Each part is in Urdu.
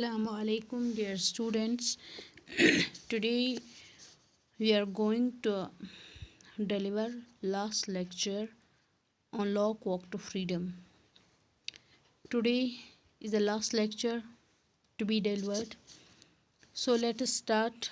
Assalamu alaikum, dear students. Today we are going to deliver last lecture on Log Walk to Freedom. Today is the last lecture to be delivered. So let us start.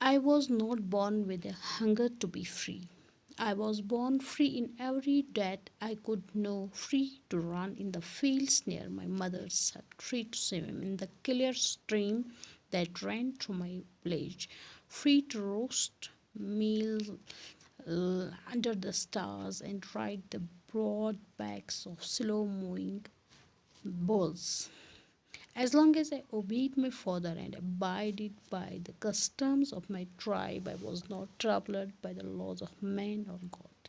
I was not born with a hunger to be free. I was born free in every that I could know, free to run in the fields near my mother's hut, free to swim in the clear stream that ran through my village, free to roast meal under the stars and ride the broad backs of slow-moving bulls. As long as I obeyed my father and abided by the customs of my tribe, I was not troubled by the laws of man or God.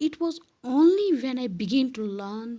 it was only when I began to learn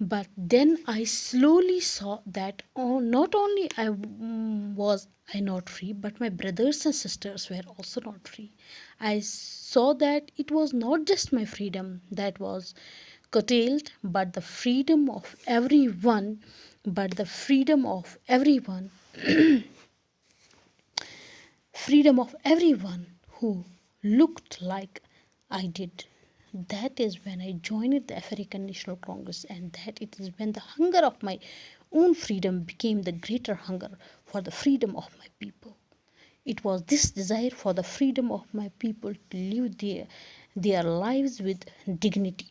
But then I slowly saw that not only was I not free, but my brothers and sisters were also not free. I saw that it was not just my freedom that was curtailed, but the freedom of everyone, freedom of everyone who looked like I did. That is when I joined the African National Congress, and that it is when the hunger of my own freedom became the greater hunger for the freedom of my people. It was this desire for the freedom of my people to live their lives with dignity.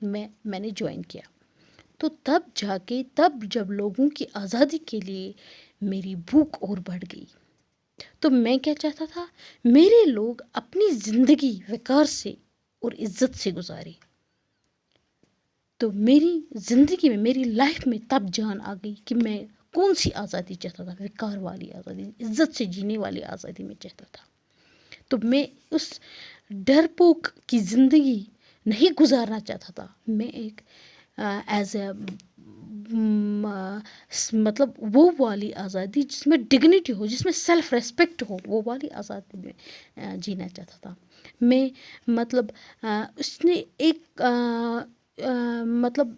میں نے جوائن کیا. تو تب جب لوگوں کی آزادی کے لیے میری بھوک اور بڑھ گئی. تو میں کیا چاہتا تھا، میرے لوگ اپنی زندگی وقار سے اور عزت سے گزارے. تو میری زندگی میں، میری لائف میں تب جان آ گئی کہ میں کون سی آزادی چاہتا تھا. وقار والی آزادی، عزت سے جینے والی آزادی میں چاہتا تھا. تو میں اس ڈرپوک کی زندگی نہیں گزارنا چاہتا تھا. میں ایک ایز اے مطلب وہ والی آزادی جس میں ڈگنیٹی ہو، جس میں سیلف ریسپیکٹ ہو، وہ والی آزادی میں جینا چاہتا تھا. میں مطلب اس نے ایک مطلب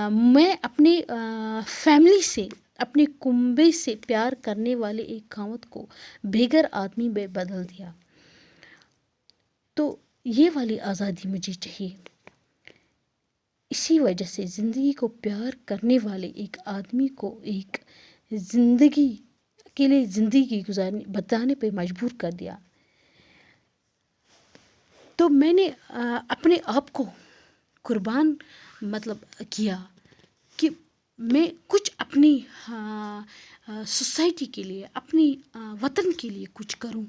میں اپنی فیملی سے، اپنے کنبے سے پیار کرنے والے ایک خاوند کو بےگھر آدمی میں بدل دیا. تو یہ والی آزادی مجھے چاہیے. اسی وجہ سے زندگی کو پیار کرنے والے ایک آدمی کو ایک زندگی کے لیے زندگی بتانے پہ مجبور کر دیا. تو میں نے اپنے آپ کو قربان کیا کہ میں کچھ اپنی سوسائٹی کے لیے، اپنی وطن کے لیے کچھ کروں.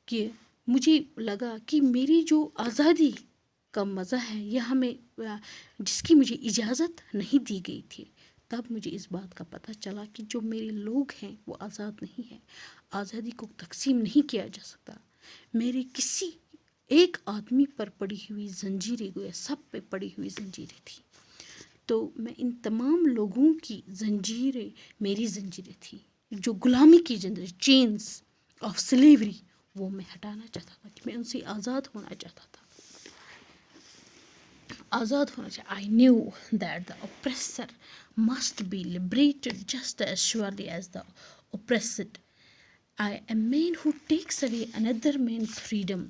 کہ مجھے لگا کہ میری جو آزادی کا مزہ ہے، یہ ہمیں جس کی مجھے اجازت نہیں دی گئی تھی، تب مجھے اس بات کا پتہ چلا کہ جو میرے لوگ ہیں وہ آزاد نہیں ہیں. آزادی کو تقسیم نہیں کیا جا سکتا. میری کسی ایک آدمی پر پڑی ہوئی زنجیریں گویا سب پہ پڑی ہوئی زنجیریں تھیں. تو میں ان تمام لوگوں کی زنجیریں میری زنجیریں تھیں، جو غلامی کی زنجیریں، چینز آف سلیوری، وہ میں ہٹانا چاہتا تھا. کہ میں ان سے آزاد ہونا چاہتا تھا. آزاد ہونا چاہتا. I knew that the oppressor must be liberated just as surely as the oppressed. A man who takes away another man's freedom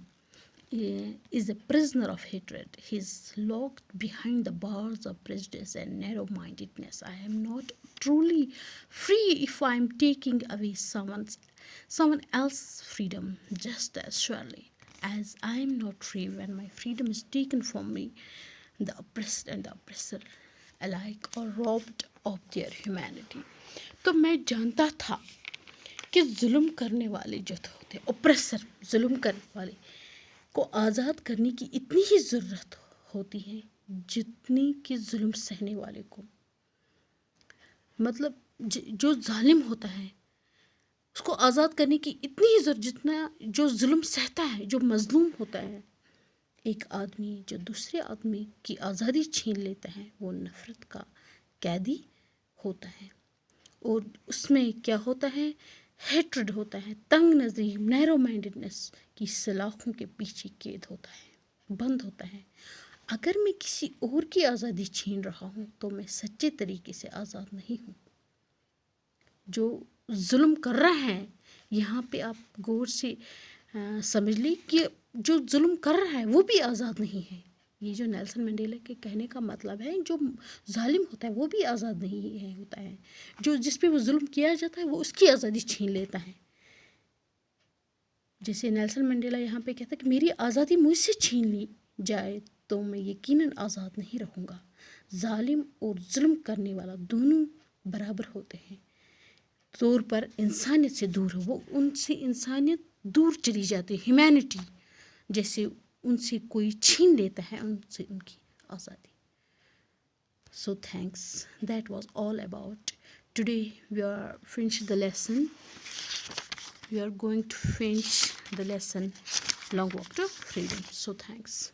is a prisoner of hatred. He is locked behind the bars of prejudice and narrow-mindedness. I am not truly free if I am taking away someone else's freedom, just as surely as I am not free when my freedom is taken from me. The oppressed and the oppressor alike are robbed of their humanity. تو میں جانتا تھا کہ ظلم کرنے والے جو ہوتے، اوپریسر، ظلم کرنے والے کو آزاد کرنے کی اتنی ہی ضرورت ہوتی ہے جتنی کہ ظلم سہنے والے کو. مطلب جو ظالم ہوتا ہے اس کو آزاد کرنے کی اتنی ہی ضرورت جتنا جو ظلم سہتا ہے، جو مظلوم ہوتا ہے. ایک آدمی جو دوسرے آدمی کی آزادی چھین لیتا ہے وہ نفرت کا قیدی ہوتا ہے. اور اس میں کیا ہوتا ہے؟ ہیٹرڈ ہوتا ہے، تنگ نظری، نیرو مائنڈڈنس کی سلاخوں کے پیچھے قید ہوتا ہے، بند ہوتا ہے. اگر میں کسی اور کی آزادی چھین رہا ہوں تو میں سچے طریقے سے آزاد نہیں ہوں. جو ظلم کر رہا ہے، یہاں پہ آپ غور سے سمجھ لی کہ جو ظلم کر رہا ہے وہ بھی آزاد نہیں ہے. یہ جو نیلسن منڈیلا کے کہنے کا مطلب ہے، جو ظالم ہوتا ہے وہ بھی آزاد نہیں ہے ہوتا ہے. جس پہ وہ ظلم کیا جاتا ہے وہ اس کی آزادی چھین لیتا ہے. جیسے نیلسن منڈیلا یہاں پہ کہتا ہے کہ میری آزادی مجھ سے چھین لی جائے تو میں یقیناً آزاد نہیں رہوں گا. ظالم اور ظلم کرنے والا دونوں برابر ہوتے ہیں. طور پر انسانیت سے دور ہو، وہ ان سے انسانیت دور چلی جاتی ہے. ہیومینٹی جیسے ان سے کوئی چھین لیتا ہے ان سے ان کی آزادی. So thanks. That was all about. Today we are finished the lesson. We are going to finish the lesson Long Walk to Freedom. So thanks.